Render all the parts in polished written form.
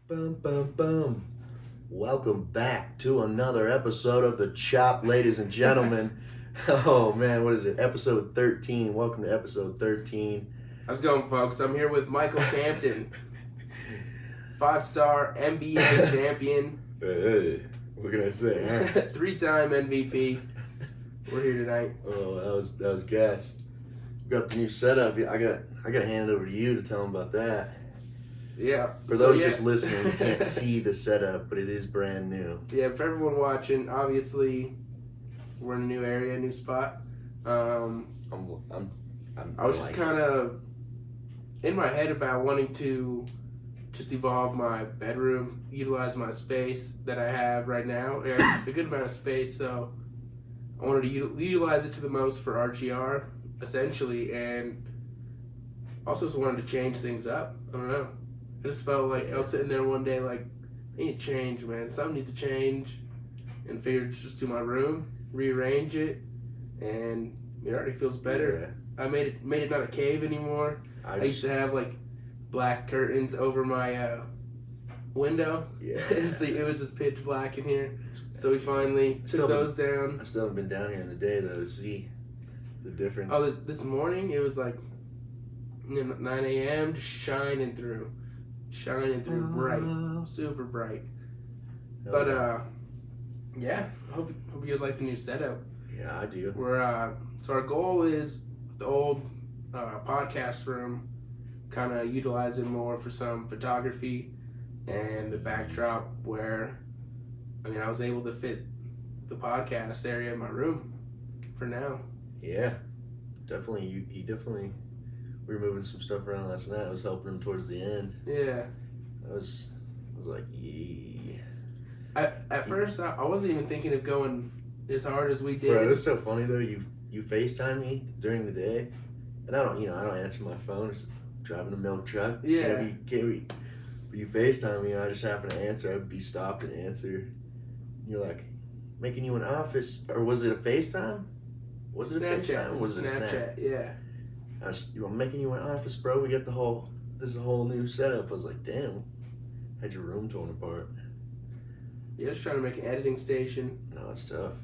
Bum, bum, bum. Welcome back to another episode of the Chop, ladies and gentlemen. Oh man, what is it? Episode 13. Welcome to episode 13. How's it going, folks? I'm here with Michael Campton, 5-star NBA champion, Hey, what can I say? Huh? 3-time MVP. We're here tonight. Oh, that was gas. Got the new setup. I got to hand it over to you to tell them about that. Yeah. For those just listening, you can't see the setup, but it is brand new. Yeah, for everyone watching, obviously, we're in a new area, new spot. I was just kind of in my head about wanting to just evolve my bedroom, utilize my space that I have right now. I have a good amount of space, so I wanted to utilize it to the most for RGR, essentially, and also just wanted to change things up. I don't know. I just felt like I was sitting there one day like, I need to change, man. Something needs to change. And figured just do my room, rearrange it, and it already feels better. Yeah. I made it not a cave anymore. I used to have like black curtains over my window. Yeah. So it was just pitch black in here. So we finally took those down. I still haven't been down here in the day though to see the difference. Oh, this morning it was like 9 a.m. just shining through bright, super bright. But yeah, I hope you guys like the new setup. Yeah, I do. So our goal is the old podcast room, kind of utilize it more for some photography and the backdrop where, I was able to fit the podcast area in my room for now. Yeah, definitely. He definitely. We were moving some stuff around last night. I was helping him towards the end. Yeah. I was like, yeah. At first, I wasn't even thinking of going as hard as we did. Bro, it was so funny though. You FaceTime me during the day, and I don't answer my phone. Just driving a milk truck. Yeah. Can't we? But you FaceTime me, and I just happen to answer. I'd be stopped and answer. And you're like, making you an office, or was it a FaceTime? Was it Snapchat? a FaceTime? Was it Snapchat? Snap? Yeah. I'm making you an office, bro. We got this is a whole new setup. I was like, damn, had your room torn apart. Yeah, just trying to make an editing station. No, it's tough.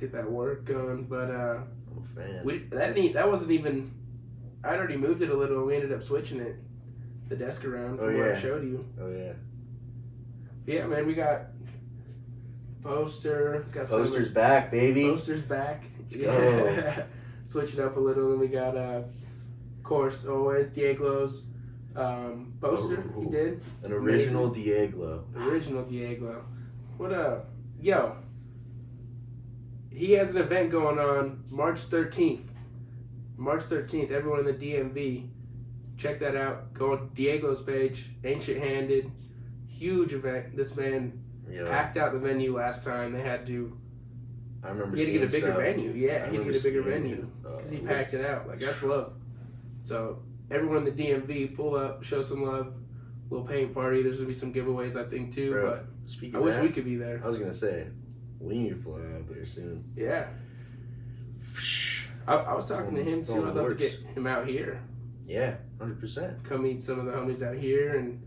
Get that work going, but I'm a fan. That wasn't even. I'd already moved it a little, and we ended up switching it, the desk around from where I showed you. Oh yeah. Yeah, man, we got poster. Poster's back, baby. Poster's back. Let's go. Switch it up a little, and we got of course, always Diego's poster. He did an original Diego. Original Diego. What up, yo? He has an event going on March 13th. March 13th. Everyone in the DMV, check that out. Go on Diego's page. Ancient Handed, huge event. This man packed out the venue last time. They had to. I remember. He had to get a bigger stuff. venue. Yeah, he had to get a bigger venue because he packed it out. Like, that's love. So everyone in the DMV, pull up, show some love. Little paint party. There's gonna be some giveaways, I think, too. Bro, but I wish we could be there. I was gonna say, we need to fly out there soon. Yeah. I was talking to him too. I'd love to get him out here. Yeah, 100%. Come meet some of the homies out here, and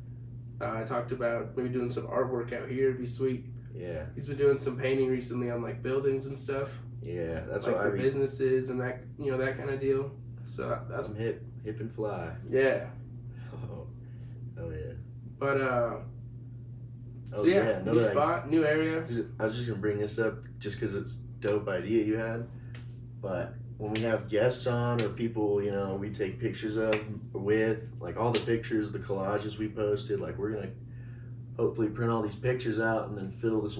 I talked about maybe doing some artwork out here. It'd be sweet. Yeah. He's been doing some painting recently on like buildings and stuff. Yeah, that's like for businesses and that that kind of deal. So that's some hip and fly. Yeah. Oh yeah. But new spot, new area. I was just gonna bring this up just because it's a dope idea you had, but when we have guests on or people, we take pictures with, like all the pictures, the collages we posted, like we're gonna hopefully print all these pictures out and then fill this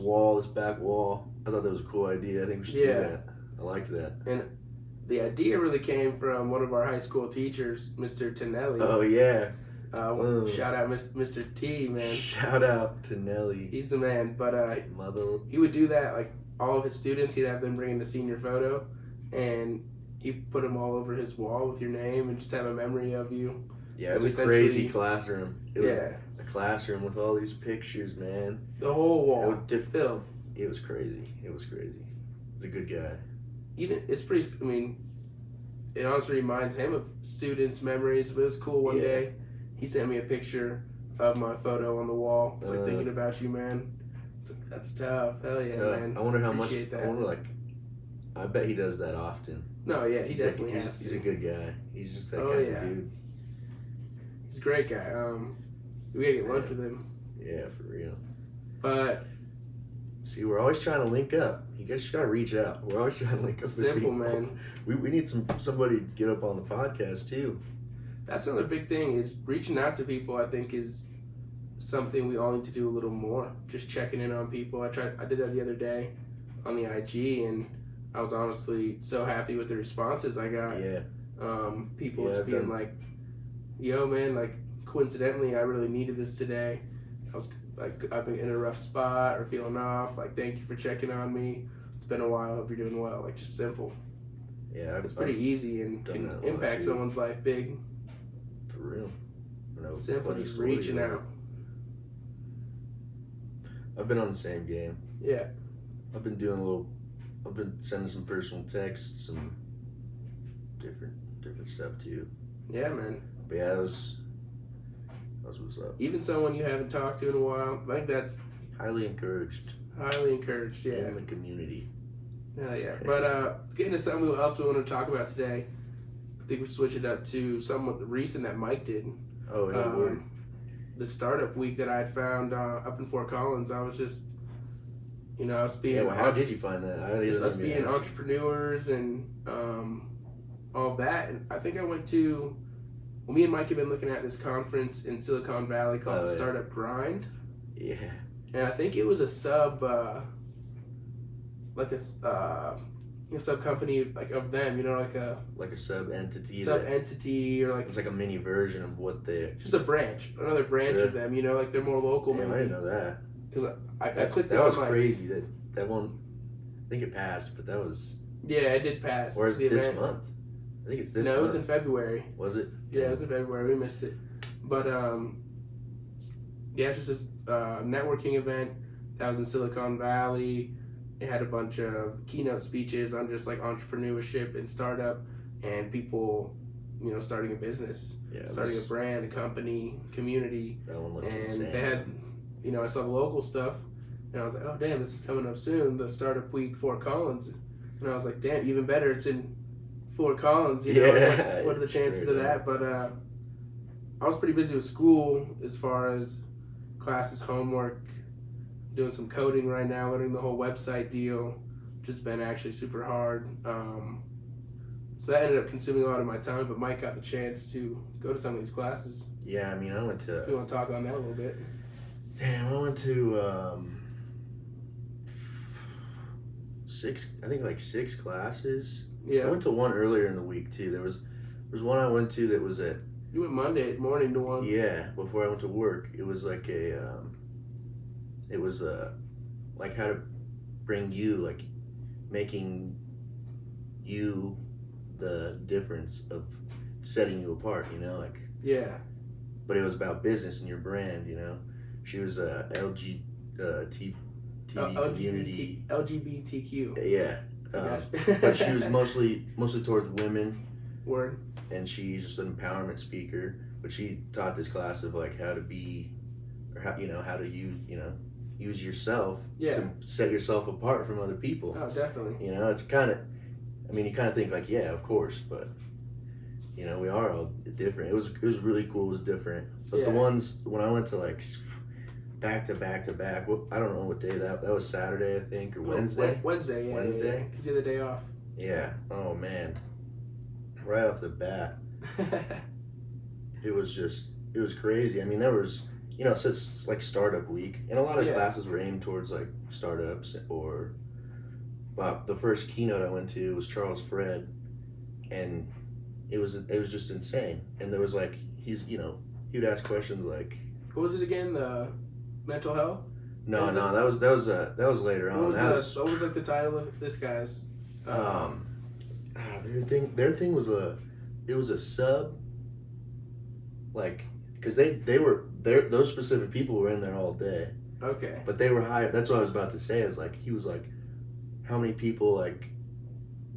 back wall. I thought that was a cool idea. I think we should do that. I liked that. And the idea really came from one of our high school teachers, Mr. Tonelli. Oh yeah. Shout out Mr. T, man. Shout out to Nelly. He's the man. But Mother. He would do that, like all of his students, he'd have them bring in the senior photo, and he'd put them all over his wall with your name and just have a memory of you. Yeah, it was a crazy classroom. It was a classroom with all these pictures, man. The whole wall filled. It was crazy. He's a good guy. It's pretty. It honestly reminds him of students' memories. But it was cool one day. He sent me a picture of my photo on the wall. It's like thinking about you, man. It's like, that's tough. Hell yeah, tough. man. I wonder how much. Appreciate that. I wonder, like, I bet he does that often. No, yeah, he He's definitely like, has to. He's a good guy. He's just that Oh, kind yeah. of dude. He's a great guy. We gotta get lunch with him. Yeah, for real. But see, we're always trying to link up. You guys gotta reach out. We're always trying to link up. simple, with people. man. We need somebody to get up on the podcast too. That's another big thing is reaching out to people. I think is something we all need to do a little more. Just checking in on people. I did that the other day on the IG, and I was honestly so happy with the responses I got. Yeah. People just being like, "Yo, man, like coincidentally, I really needed this today. I was like, I've been in a rough spot or feeling off. Like, thank you for checking on me. It's been a while. Hope you're doing well." Like, just simple. Yeah, it's pretty easy and can impact someone's life big. For real. Simple, just reaching out. I've been on the same game. Yeah. I've been sending some personal texts, some different stuff too. Yeah, man. But yeah, that was what's up. Even someone you haven't talked to in a while, I think that's highly encouraged. Highly encouraged, yeah. In the community. Hell yeah. But getting to something else we want to talk about today, I think we should switch it up to somewhat recent that Mike did. Oh, yeah. The startup week that I had found up in Fort Collins. I was just, I was being. Yeah, well, how did you find that? Us being entrepreneurs and all that. And I think I went to. Well, me and Mike have been looking at this conference in Silicon Valley called the Startup Grind. Yeah. And I think it was a sub company like of them, like a sub entity. Or like it's like a mini version of what they. Just another branch of them. Like they're more local. Damn, I didn't know that. Because I clicked. That was crazy. That one. I think it passed, but that was. Yeah, it did pass. Or is it this month? I think it's this month. No, it was in February. Was it? Yeah, it was in February. We missed it. But it's just this networking event that was in Silicon Valley. It had a bunch of keynote speeches on just like entrepreneurship and startup and people, starting a business, starting a brand, a company, community. That one looked and insane. They had, I saw the local stuff, and I was like, oh damn, this is coming up soon. The Startup Week Fort Collins, and I was like, damn, even better, it's in Fort Collins. What are the chances of that? But I was pretty busy with school as far as classes, homework. Doing some coding right now, learning the whole website deal. Just been actually super hard. So that ended up consuming a lot of my time, but Mike got the chance to go to some of these classes. Yeah, I mean, I went to... If you want to talk on that a little bit. Damn, I went to six classes. Yeah. I went to one earlier in the week, too. There was one I went to that was at... You went Monday morning to one. Yeah, before I went to work. It was like like how to bring you, like making you the difference of setting you apart, like. Yeah. But it was about business and your brand, She was LGBTQ. Yeah. But she was mostly towards women. Word. And she's just an empowerment speaker. But she taught this class of like how to be, or how how to use yourself to set yourself apart from other people. Oh, definitely. It's kind of, you kind of think like, yeah, of course, but we are all different. It was really cool. It was different. But the ones when I went to like back to back, I don't know what day that was, Saturday I think, or Wednesday. Wednesday. Wednesday. Because you had the day off. Yeah. Oh man. Right off the bat, it was crazy. There was. So it's like startup week, and a lot of classes were aimed towards like startups or. Well, the first keynote I went to was Charles Fred, and it was just insane. And there was like he would ask questions like. What was it again? The mental health? No, that was later on. What was like the title of this guy's? Their thing was it was a sub. Like. Because they were there, those specific people were in there all day. Okay. But they were high. That's what I was about to say. Is like he was like, how many people like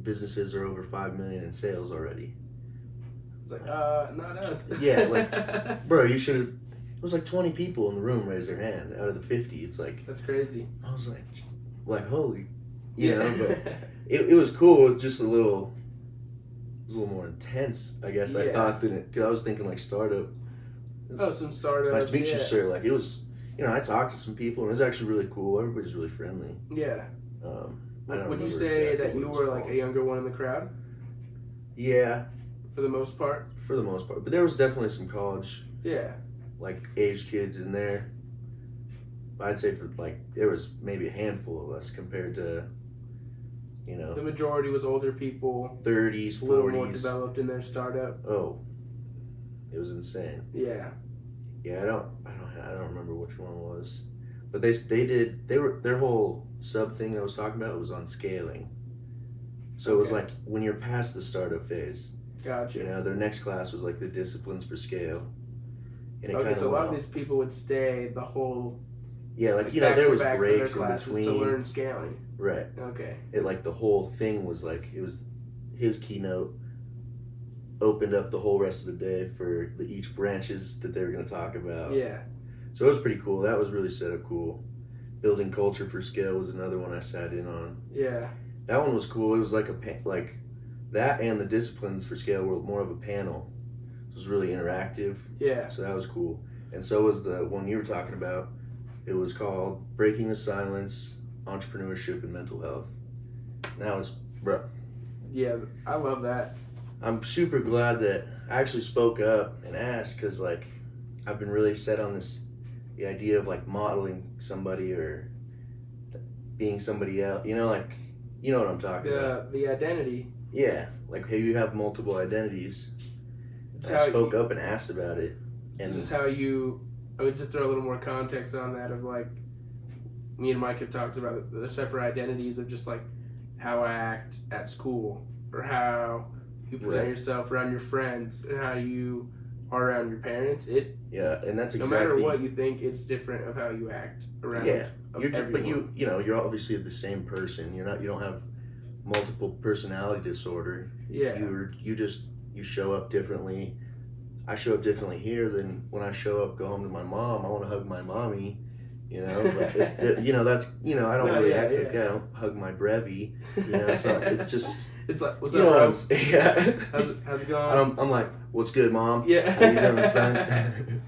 businesses are over 5 million in sales already? It's like not us. Yeah, like bro, you should it was like 20 people in the room raised their hand out of the 50. It's like, that's crazy. I was like holy, you know. But it was cool. It was just a little more intense, I guess. I thought that cause I was thinking like startup. Oh, some startups. Nice to meet you, sir. Like it was, you know, I talked to some people and it was actually really cool. Everybody's really friendly. Yeah. Would you say exactly that you were like a younger one in the crowd? Yeah. For the most part? For the most part. But there was definitely some college, like, aged kids in there. I'd say there was maybe a handful of us compared to, you know. The majority was older people. 30s, 40s. A little more developed in their startup. Oh. It was insane. Yeah. Yeah, I don't remember which one it was. But their whole sub thing I was talking about was on scaling. So it was like when you're past the startup phase. Gotcha. You know, their next class was like the disciplines for scale. And so a lot of these people would stay the whole. Yeah, like you know, there was breaks in between to learn scaling. Right. Okay. It like the whole thing was like it was his keynote opened up the whole rest of the day for each branches that they were going to talk about. Yeah. So it was pretty cool. That was really set up cool. Building culture for scale was another one I sat in on. Yeah. That one was cool. It was like like that, and the disciplines for scale were more of a panel. It was really interactive. Yeah. So that was cool. And so was the one you were talking about. It was called Breaking the Silence, Entrepreneurship and Mental Health. Now it's, bro. Yeah, I love that. I'm super glad that I actually spoke up and asked because, like, I've been really set on the idea of, like, modeling somebody or being somebody else. You know, like, you know what I'm talking about. The identity. Yeah. Like, hey, you have multiple identities. I spoke up and asked about it. And this is how I would just throw a little more context on that of, like, me and Mike have talked about the separate identities of just, like, how I act at school or how you present yourself around your friends and how you are around your parents. Yeah, and that's exactly. No matter what you think, it's different of how you act around. Yeah, but you know, you're obviously the same person. You don't have multiple personality disorder. Yeah. You show up differently. I show up differently here than when I show up, go home to my mom. I want to hug my mommy. You know, but it's that's I don't really act like that. I don't hug my brevy. You know, it's just it's like what's up, bro? Yeah. How's it going? I'm like, what's good, mom? Yeah. How you doing, son?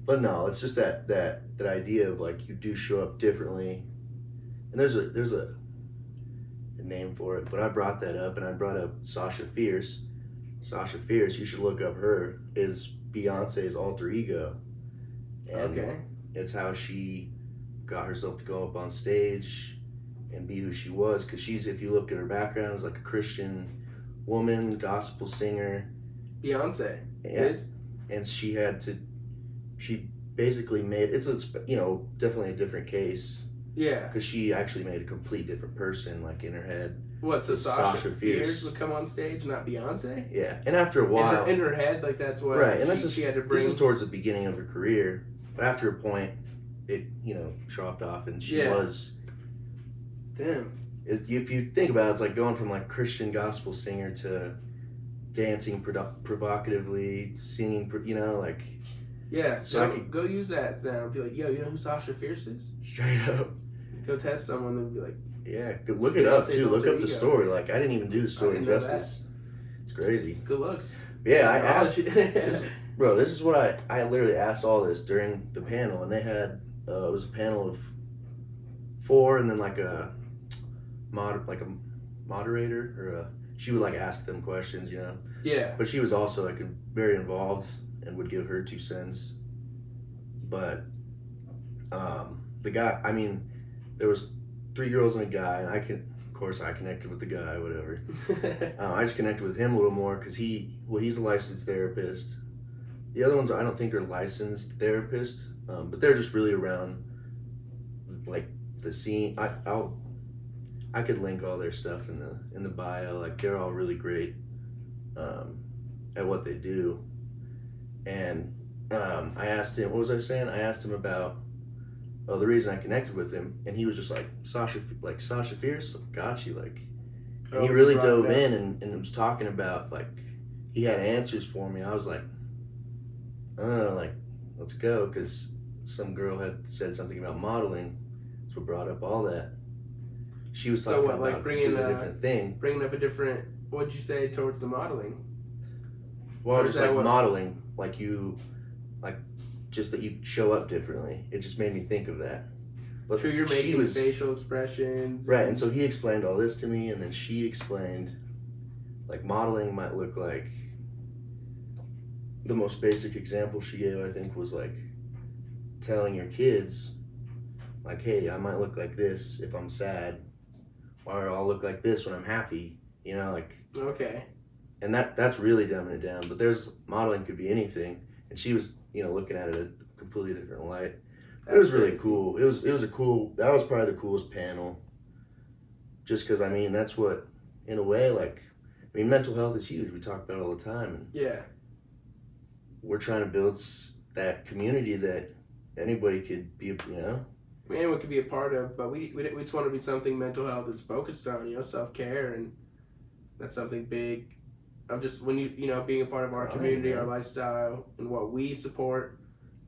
But no, it's just that idea of like you do show up differently, and there's a name for it. But I brought that up, and I brought up Sasha Fierce. Sasha Fierce, you should look up her. Is Beyonce's alter ego. And it's how she got herself to go up on stage and be who she was. Because if you look at her background, is like a Christian woman, gospel singer. Beyonce. Yeah. And she basically made, it's definitely a different case. Yeah. Because she actually made a complete different person, like in her head. What, so Sasha Fierce would come on stage, not Beyonce? Yeah. And after a while. In her head, like that's what right. And she had to bring. This is towards the beginning of her career. But after a point, it, dropped off, and she was. Damn. If you think about it, it's like going from like Christian gospel singer to dancing provocatively, singing, like. Yeah. So I could go use that now and be like, yo, you know who Sasha Fierce is? Straight up. Go test someone and be like. Yeah, look it up too. Look up the story. Like I didn't even do the story justice. It's crazy. Good looks. Yeah, I asked. This is what I literally asked all this during the panel, and they had it was a panel of 4, and then like a moderator or she would like ask them questions, Yeah. But she was also like very involved and would give her 2 cents. But the guy, I mean, there was 3 girls and a guy, and I connected with the guy, whatever. I just connected with him a little more because he's a licensed therapist. The other ones I don't think are licensed therapists, but they're just really around like the scene. I could link all their stuff in the bio. Like they're all really great at what they do. And I asked him, what was I saying? I asked him about the reason I connected with him, and he was just like Sasha Fierce, got you, like. And he really dove in and was talking about like he had answers for me. I was like, let's go, because some girl had said something about modeling. That's what brought up all that. She was So talking what, about like a completely different thing. bringing up a different, what'd you say towards the modeling? Well, Or is just that like what- modeling, like just that you show up differently. It just made me think of that. But True, you're she making facial expressions. right, and so he explained all this to me, and then she explained, like, modeling might look like, the most basic example she gave, I think, was like telling your kids, like, hey, I might look like this if I'm sad, or I'll look like this when I'm happy, you know, like. Okay. And that's really dumbing it down. But there's modeling could be anything, and she was, looking at it a completely different light. It was really cool. It was a cool. That was probably the coolest panel. Just because that's what, in a way, like, mental health is huge. We talk about it all the time, and Yeah. we're trying to build that community that anybody could be, Anyone could be a part of, but we just want to be something mental health is focused on, self-care, and that's something big of just when being a part of our community, our lifestyle, and what we support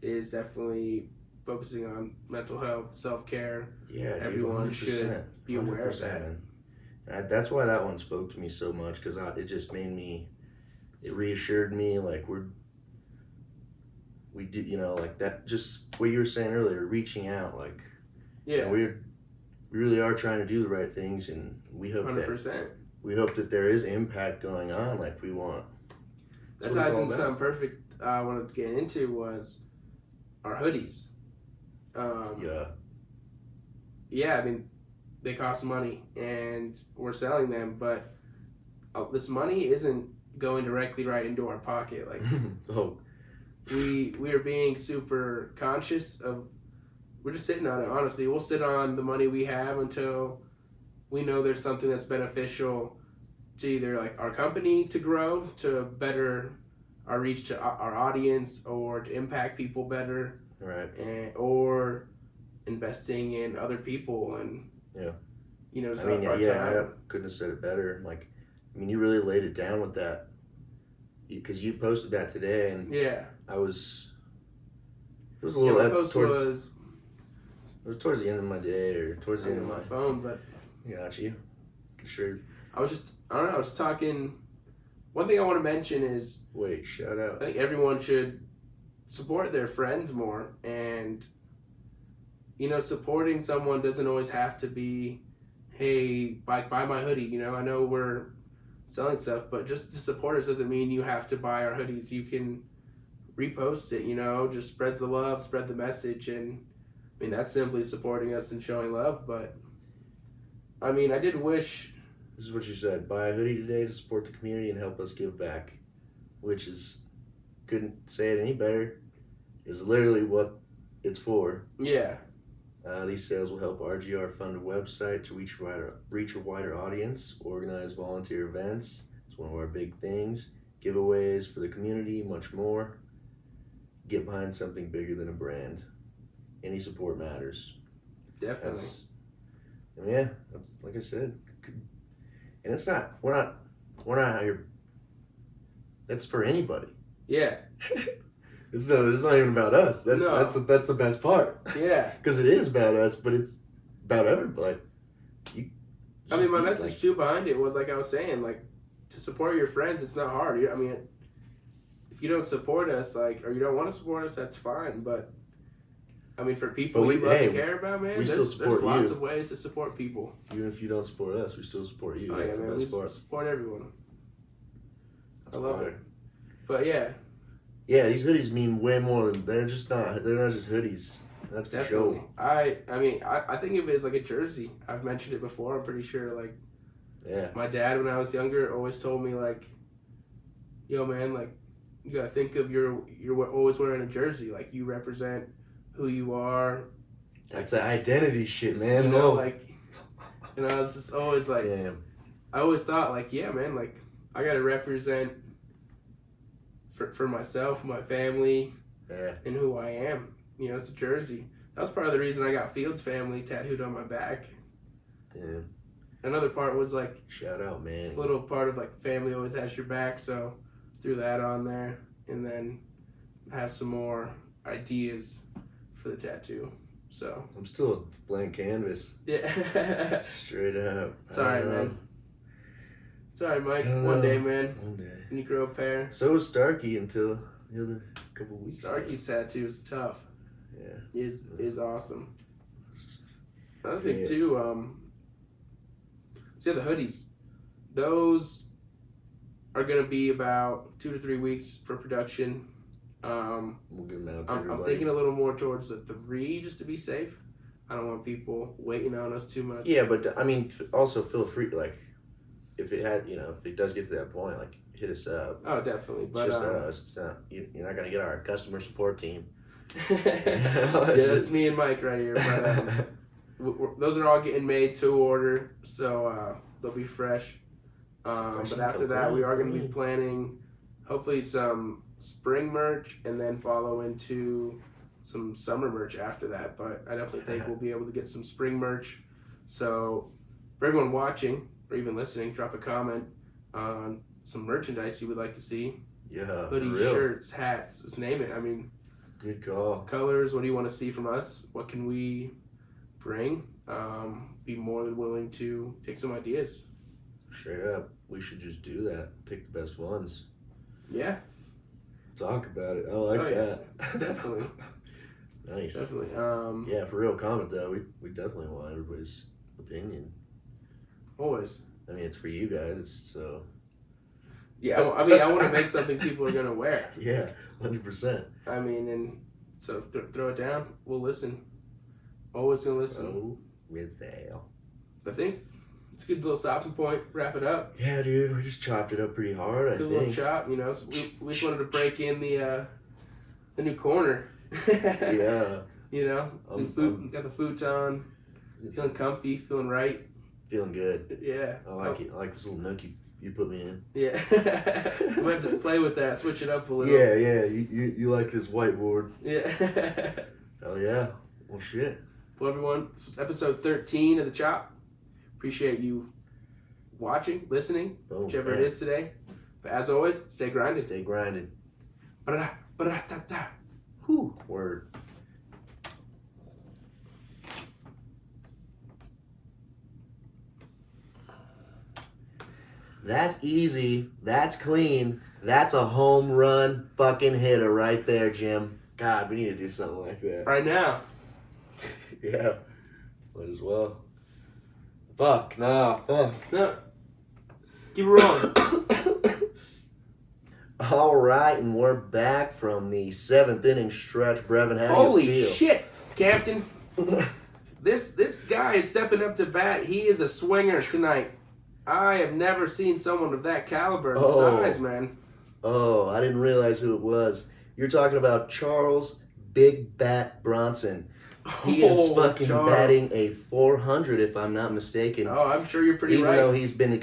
is definitely focusing on mental health, self-care. Yeah, everyone should be aware of that. And that's why that one spoke to me so much, because it just made me, it reassured me, like, we did, like that, just what you were saying earlier, reaching out, like, yeah, we really are trying to do the right things, and we hope 100%. We hope that there is impact going on, like we want. That ties into something perfect I wanted to get into was our hoodies. Yeah, they cost money, and we're selling them, but this money isn't going directly right into our pocket. Like, we are being super conscious of. We're just sitting on it. Honestly, we'll sit on the money we have until we know there's something that's beneficial to either like our company to grow, to better our reach to our audience, or to impact people better, right? Or investing in other people, and just our time. I couldn't have said it better. Like, you really laid it down with that, because you posted that today, and yeah, it was a little. My post was. It was towards the end of my day, or towards the end of my phone, but got you. Sure. I don't know, I was talking. One thing I want to mention is, wait, shout out. I think everyone should support their friends more, and supporting someone doesn't always have to be, hey, buy my hoodie. I know we're selling stuff, but just to support us doesn't mean you have to buy our hoodies. You can repost it, just spread the love, spread the message, and that's simply supporting us and showing love. But I did wish. This is what you said. Buy a hoodie today to support the community and help us give back. Which is, couldn't say it any better. Is literally what it's for. Yeah. These sales will help RGR fund a website to reach a wider audience, organize volunteer events. It's one of our big things. Giveaways for the community, much more. Get behind something bigger than a brand. Any support matters. Definitely. That's like I said. And it's not. We're not out here. That's for anybody. Yeah. It's not even about us. That's the best part. Yeah. Because it is about us, but it's about everybody. My message too behind it was, like I was saying, like, to support your friends. It's not hard. If you don't support us, like, or you don't want to support us, that's fine. But for people you love and care about, man, there's lots of ways to support people. Even if you don't support us, we still support you. That's the best part. Support everyone. That's I love it. But yeah. Yeah, these hoodies mean way more than they're not just hoodies. That's for Definitely. sure. I think of it as like a jersey. I've mentioned it before, I'm pretty sure. Like, my dad, when I was younger, always told me, like, yo, man, like, you gotta think of you're always wearing a jersey. Like, you represent who you are. That's the identity shit, man. I was just always like, damn. I always thought, like, yeah, man, like, I gotta represent for myself, my family, and who I am. It's a jersey. That was part of the reason I got Fields family tattooed on my back. Yeah. Another part was, like, shout out, man. A little part of, like, family always has your back, so threw that on there, and then have some more ideas for the tattoo. So I'm still a blank canvas. yeah. Straight up. Sorry, man. Sorry, Mike. One day, man. One day. When you grow a pair. So was Starkey until the other couple weeks. Starkey's tattoo is tough. Yeah. Is awesome. Another thing too, see the hoodies. Those are gonna be about 2 to 3 weeks for production. We'll get them out to I'm everybody. thinking a little more towards the 3 just to be safe. I don't want people waiting on us too much. Yeah, but I mean, also feel free, like, if it does get to that point, like, hit us up. Oh, definitely. But It's just us. It's not, you're not gonna get our customer support team. yeah, that's me and Mike right here. But those are all getting made to order, so they'll be fresh. But after that, we are going to be planning hopefully some spring merch and then follow into some summer merch after that. But I definitely think we'll be able to get some spring merch. So for everyone watching or even listening, drop a comment on some merchandise you would like to see. Yeah, hoodies, shirts, hats, just name it. I mean, good call. Colors, what do you want to see from us? What can we bring? Be more than willing to take some ideas. Straight up, we should just do that. Pick the best ones. Yeah. Talk about it. I like that. Definitely. Nice. Definitely. Yeah, for real, comment though. We definitely want everybody's opinion. Always. I mean, it's for you guys, so. Yeah, I mean, I want to make something people are gonna wear. Yeah, 100%. I mean, and so throw it down. We'll listen. Always gonna listen. Oh, Rizal. I think it's a good little stopping point. Wrap it up. Yeah, dude, we just chopped it up pretty hard. Good little chop. You know, we just wanted to break in the new corner. Yeah. You know, got the futon. Feeling comfy, feeling right. Feeling good. Yeah. I like it. I like this little nook you put me in. Yeah. I might have to play with that, switch it up a little. Yeah, yeah. You like this whiteboard. Yeah. Hell yeah. Well, shit. Well, everyone, this was episode 13 of The Chop. Appreciate you watching, listening, whichever it is today. But as always, stay grinding. Stay grinding. Ba-da-da-da-da. Whew. Word. That's easy. That's clean. That's a home run fucking hitter right there, Jim. God, we need to do something like that. Right now. Yeah. Might as well. Fuck. Nah, fuck. No. Keep it rolling. All right, and we're back from the 7th inning stretch. Brevin, how do you feel? Holy shit, Captain. This guy is stepping up to bat. He is a swinger tonight. I have never seen someone of that caliber and size, man. Oh, I didn't realize who it was. You're talking about Charles Big Bat Bronson. He is fucking batting a 400, if I'm not mistaken. Oh, I'm sure you're pretty right. Even though he's been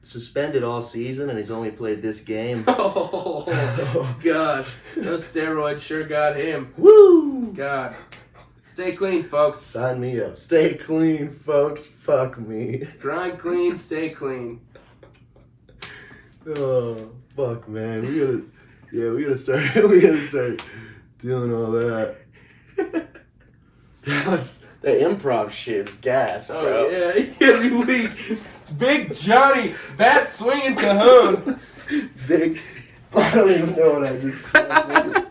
suspended all season and he's only played this game. Oh, gosh. Those steroids sure got him. Woo! God. Stay clean, folks. Sign me up. Stay clean, folks. Fuck me. Grind clean, stay clean. Oh, fuck, man. We gotta start doing all that. That improv shit's gas, bro. Oh, yeah. Every week. Big Johnny, bat swinging cajon. I don't even know what I just said.